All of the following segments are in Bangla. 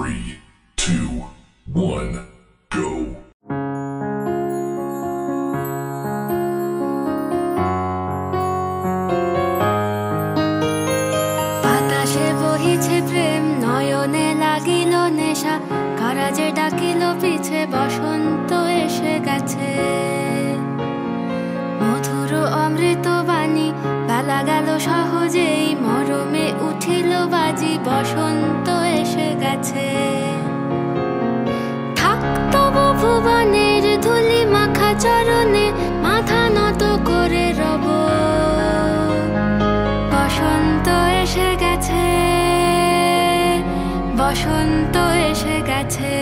3, 2, 1, go. বাতাসে বহিছে প্রেম, নয়নে লাগিল নেশা, কারাজে ডাকিল পিছে, বসন্ত এসে গেছে। মধুর অমৃত বাণী, বেলা গেল সহজেই, মরমে উঠিল বাজি, বসন্ত এসে গেছে। থাক তবু ভুবনের ধুলি মাখা চরণে, মাথা নত করে রব। বসন্ত এসে গেছে, বসন্ত এসে গেছে।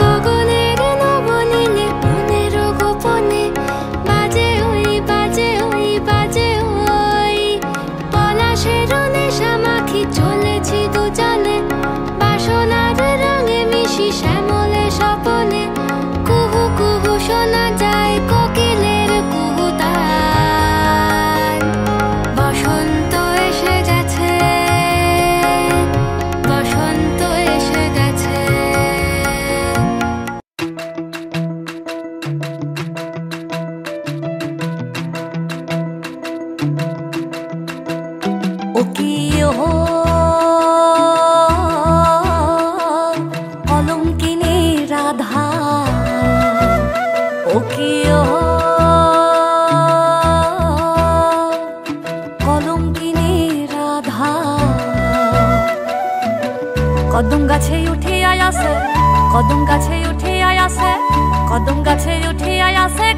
গগনের নবনীলে মনের গোপনে, বাজে ওই বাজে ওই বাজে ওই, পলাশের নেশা মাখি চলেছি দুজনে, বাসনার রঙে মিশি শ্যামলে স্বপনে। কুহু কুহু শোনা যায় কোকিলের কুহুতান। বসন্ত এসে গেছে, বসন্ত এসে গেছে। ও কি ও কলঙ্কিনী রাধা, ও কি ও কলঙ্কিনী রাধা। কদম গাছে উঠিয়া আসে, কদম গাছে উঠিয়া আসে, কদম গাছে উঠিয়া আসে